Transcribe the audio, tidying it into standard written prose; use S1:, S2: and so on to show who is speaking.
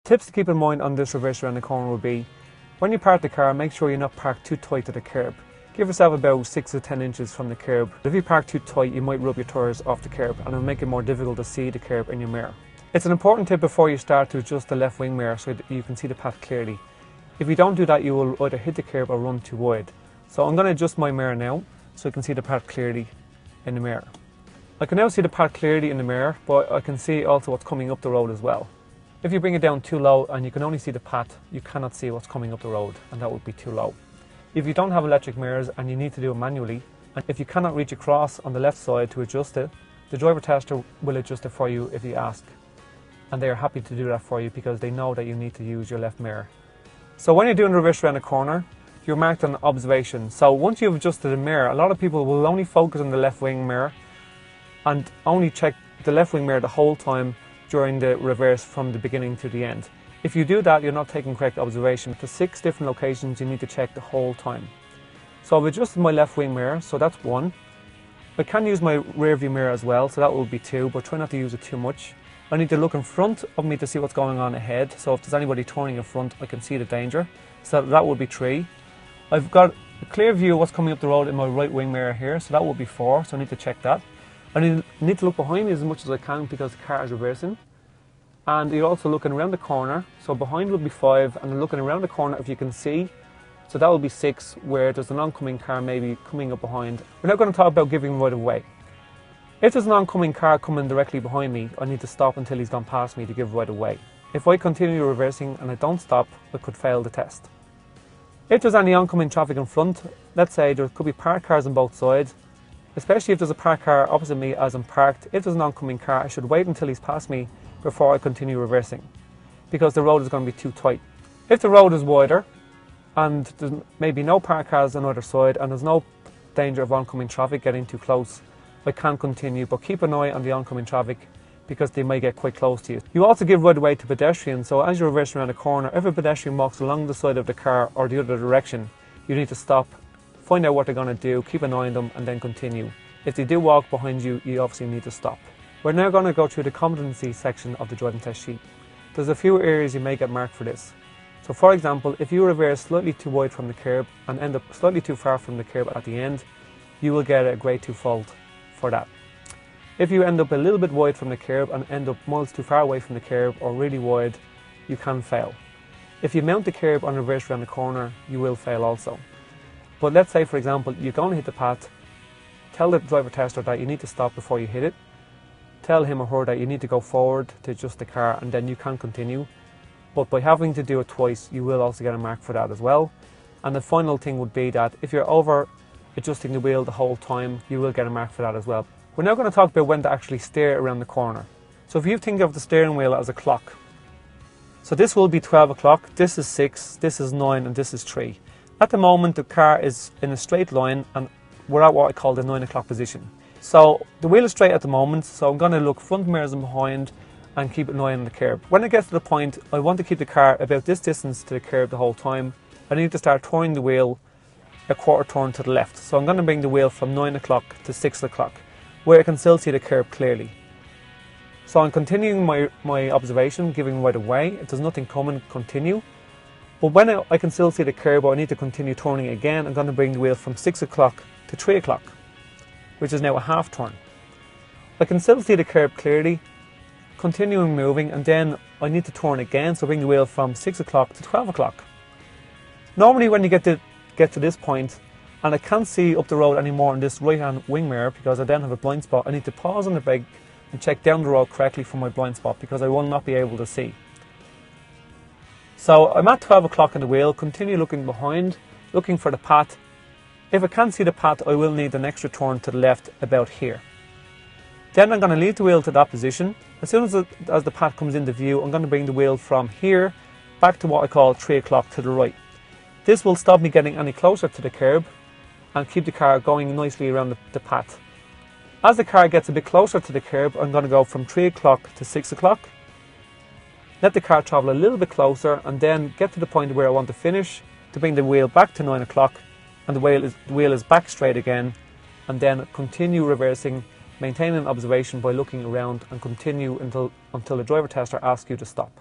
S1: Tips to keep in mind on this reverse around the corner will be, when you park the car, make sure you're not parked too tight to the curb. Give yourself about 6 to 10 inches from the curb. If you park too tight, you might rub your tyres off the curb and it'll make it more difficult to see the curb in your mirror. It's an important tip before you start to adjust the left wing mirror so that you can see the path clearly. If you don't do that, you will either hit the curb or run too wide. So I'm going to adjust my mirror now so I can see the path clearly in the mirror. I can now see the path clearly in the mirror, but I can see also what's coming up the road as well. If you bring it down too low and you can only see the path, you cannot see what's coming up the road, and that would be too low. If you don't have electric mirrors and you need to do it manually, and if you cannot reach across on the left side to adjust it, the driver tester will adjust it for you if you ask. And they are happy to do that for you because they know that you need to use your left mirror. So when you're doing reverse around the corner, you're marked on observation. So once you've adjusted the mirror, a lot of people will only focus on the left wing mirror and only check the left wing mirror the whole time during the reverse from the beginning to the end. If you do that, you're not taking correct observation. To 6 different locations you need to check the whole time. So I've adjusted my left wing mirror, so that's 1. I can use my rear view mirror as well, so that will be 2, but try not to use it too much. I need to look in front of me to see what's going on ahead, so if there's anybody turning in front I can see the danger, so that would be 3. I've got a clear view of what's coming up the road in my right wing mirror here, so that will be 4, so I need to check that. I need to look behind me as much as I can because the car is reversing. And you're also looking around the corner, so behind will be 5, and looking around the corner if you can see, so that will be 6, where there's an oncoming car maybe coming up behind. We're now going to talk about giving right of way. If there's an oncoming car coming directly behind me, I need to stop until he's gone past me to give right of way. If I continue reversing and I don't stop, I could fail the test. If there's any oncoming traffic in front, let's say there could be parked cars on both sides, especially if there's a parked car opposite me as I'm parked. If there's an oncoming car, I should wait until he's past me before I continue reversing, because the road is going to be too tight. If the road is wider and there's maybe no parked cars on either side and there's no danger of oncoming traffic getting too close, I can continue, but keep an eye on the oncoming traffic because they may get quite close to you. You also give right of way to pedestrians, so as you reverse around a corner, if a pedestrian walks along the side of the car or the other direction, you need to stop, find out what they're going to do, keep an eye on them and then continue. If they do walk behind you, you obviously need to stop. We're now going to go through the competency section of the driving test sheet. There's a few areas you may get marked for this. So for example, if you reverse slightly too wide from the curb and end up slightly too far from the curb at the end, you will get a grade 2 fault for that. If you end up a little bit wide from the curb and end up miles too far away from the curb or really wide, you can fail. If you mount the curb on reverse around the corner, you will fail also. But let's say for example, you're going to hit the path, tell the driver tester that you need to stop before you hit it, tell him or her that you need to go forward to adjust the car and then you can continue. But by having to do it twice, you will also get a mark for that as well. And the final thing would be that if you're over adjusting the wheel the whole time, you will get a mark for that as well. We're now going to talk about when to actually steer around the corner. So if you think of the steering wheel as a clock, so this will be 12 o'clock, this is 6, this is 9 and this is 3. At the moment the car is in a straight line and we're at what I call the 9 o'clock position. So the wheel is straight at the moment, so I'm going to look front, mirrors and behind and keep an eye on the curb. When it gets to the point, I want to keep the car about this distance to the curb the whole time. I need to start turning the wheel a quarter turn to the left. So I'm going to bring the wheel from 9 o'clock to 6 o'clock, where I can still see the curb clearly. So I'm continuing my observation, giving right of way. If there's nothing coming, continue. But when I can still see the curb or I need to continue turning again, I'm going to bring the wheel from 6 o'clock to 3 o'clock, which is now a half turn. I can still see the curb clearly, continuing moving, and then I need to turn again, so bring the wheel from 6 o'clock to 12 o'clock. Normally when you get to this point, and I can't see up the road anymore in this right hand wing mirror because I then have a blind spot, I need to pause on the brake and check down the road correctly from my blind spot because I will not be able to see. So I'm at 12 o'clock on the wheel, continue looking behind, looking for the path. If I can't see the path, I will need an extra turn to the left about here. Then I'm going to leave the wheel to that position. As soon as the path comes into view, I'm going to bring the wheel from here back to what I call 3 o'clock to the right. This will stop me getting any closer to the curb and keep the car going nicely around the path. As the car gets a bit closer to the curb, I'm going to go from 3 o'clock to 6 o'clock. Let the car travel a little bit closer and then get to the point where I want to finish to bring the wheel back to 9 o'clock and the wheel is back straight again, and then continue reversing, maintaining observation by looking around and continue until the driver tester asks you to stop.